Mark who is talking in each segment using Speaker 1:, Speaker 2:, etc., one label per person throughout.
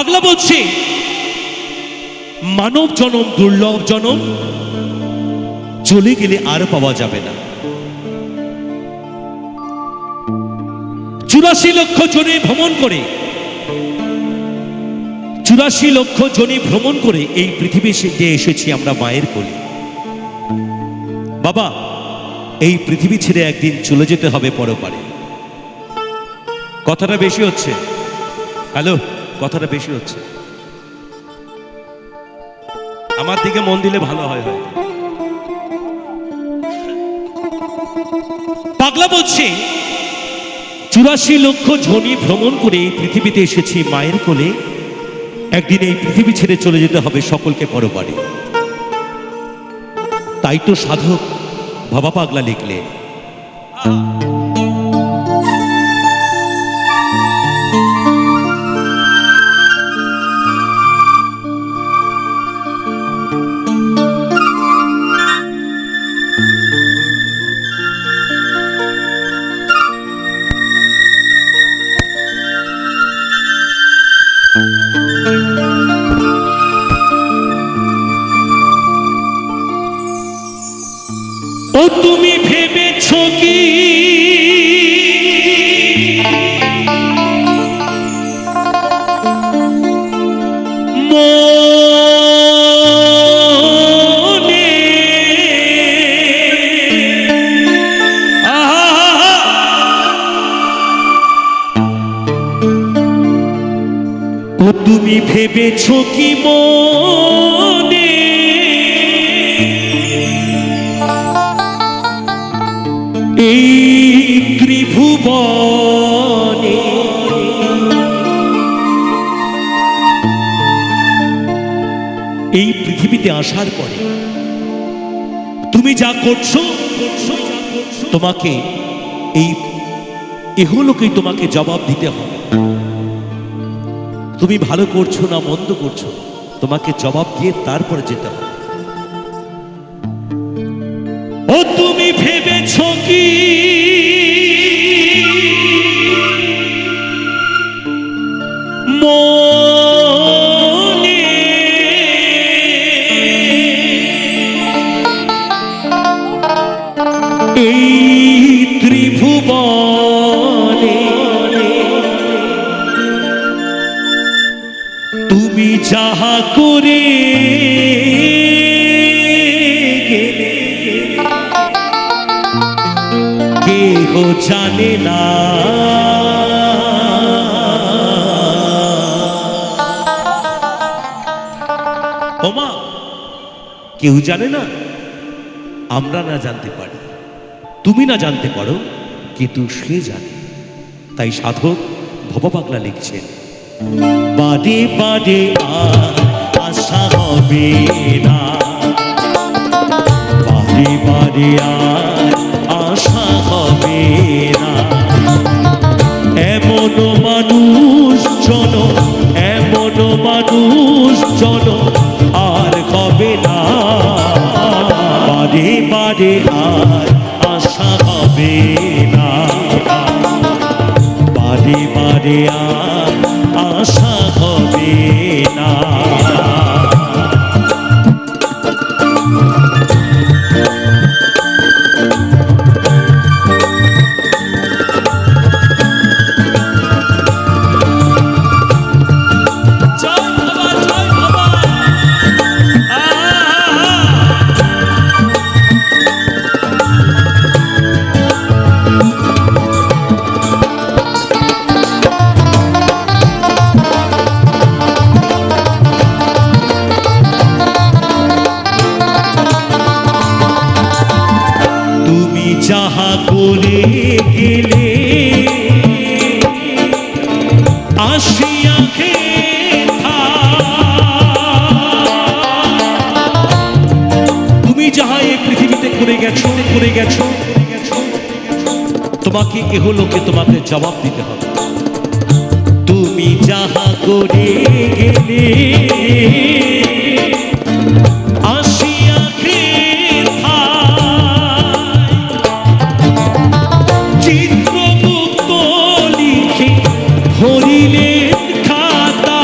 Speaker 1: পাগলা বলছে মানব জনম দুর্লভ জনম, চলে গেলে আর পাওয়া যাবে না। 84 লক্ষ জনে ভ্রমণ করে, 84 লক্ষ জনে ভ্রমণ করে এই পৃথিবীতে এসেছি আমরা মায়ের কোলে। বাবা, এই পৃথিবী ছেড়ে একদিন চলে যেতে হবে পরপারে। কথাটা বেশি হচ্ছে? হ্যালো, কথাটা বেশি হচ্ছে? আমার দিকে মন দিলে ভালো হয়। পাগলা বলছে 84 লক্ষ জনি ভ্রমণ করে এই পৃথিবীতে এসেছি মায়ের কোলে, একদিন এই পৃথিবী ছেড়ে চলে যেতে হবে সকলকে পরপারে। তাই তো সাধক বাবা পাগলা লিখলেন, ও তুমি ভেবেছ কি মনে ও তুমি ভেবেছ কি মনে এই ত্রিভুবনে এই পৃথিবীতে আসার পরে তুমি যা করছো তোমাকে এই এহলোকেই তোমাকে জবাব দিতে হবে। তুমি ভালো করছো না মন্দ করছো, তোমাকে জবাব দিয়ে তারপরে যেতে হবে। ও তুমি ভেবেছ কি মনে এই ত্রিভুবনে তুমি যাহা করে গেলে কেহ জানে না। ওমা, কেউ জানে না? আমরা না জানতে পারি, তুমি না জানতে পারো, কিন্তু সে জানে। তাই সাধক ভব পাগলা লিখছেন, বাদে বাদে আর আশা হবে না, বাদে বাদে আর আশা হবে না। এমন মানুষ জন, এমন মানুষ জন আর হবে না, বাদে বাদে আর আশা হবে না, বাদে বাদে আর আশা হবে না। যাহা করে গেলে আসিয়া তুমি যাহা এই পৃথিবীতে করে গেছো তোমাকে এহলোকে তোমাকে জবাব দিতে হবে। তুমি যাহা করে গেলে চিত্রগুপ্ত লিখে ভরিলেন খাতা।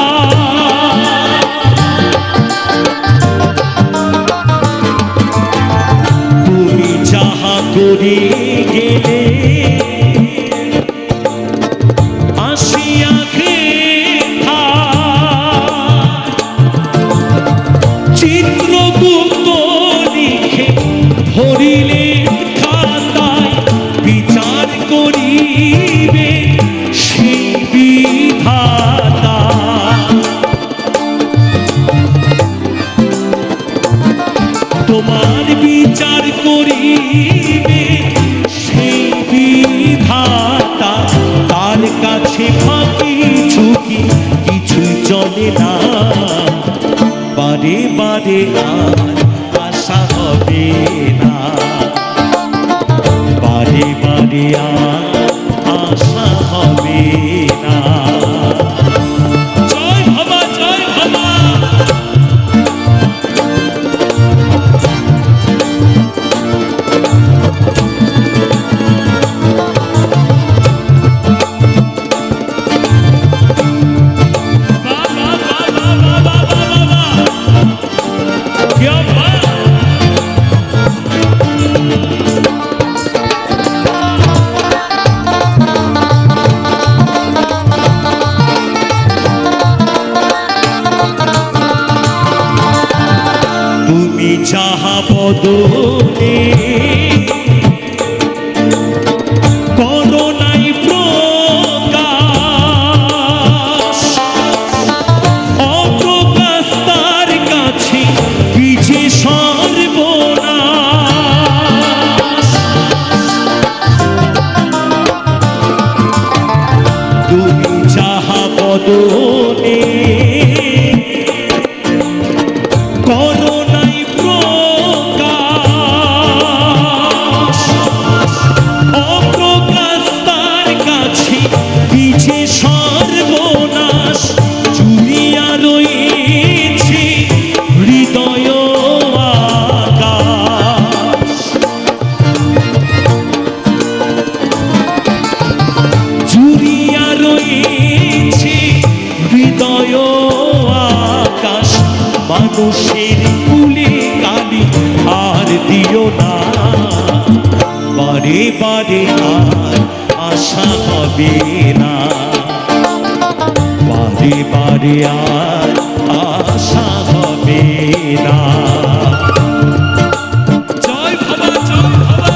Speaker 1: যাহা বদনে করোনাই প্রকাশ, অপ্রকাশ তার কাছে কি যে সর্বনাশ। তুমি যাহা বদনে করোনাই প্রকাশ, অপ্রকাশ তার কাছে কি যে সর্বনাশ। জুড়িয়া রয়েছে হৃদয় আকাশ, জুড়িয়া রয়েছে হৃদয় আকাশ। মানুষের কুলে কালি আর দিও না, বারে বারে আর আশা হবে না, বারে বারে আর আশা হবে না। জয় বাবা, জয় বাবা।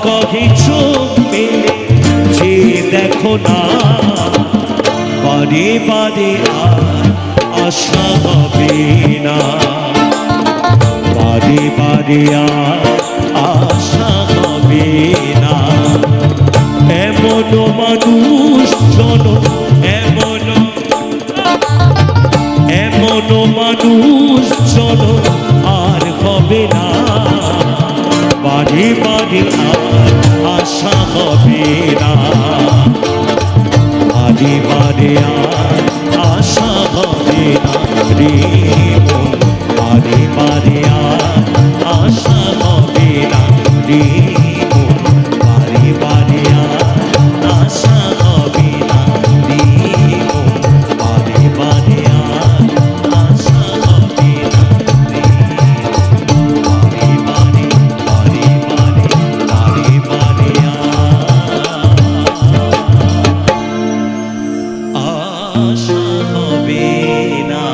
Speaker 1: কহে চোখ মেলে যে দেখো না, বারে বারে আর আশা হবে না, বারে বারে আর আশা হবে না। এমন মানুষ জন, এমন মানুষ জন আর হবে না, বারে বারে আর আশা হবে না, বারে বারে আর আশা হবে না রে মন, বারে বারে আর আশা হবে না রে মন, বারে বারে আর আশা হবে না রে মন, বারে বারে আর আশা হবে না রে মন, বারে বারে বারে বারে বারে বারে আশা হবে না।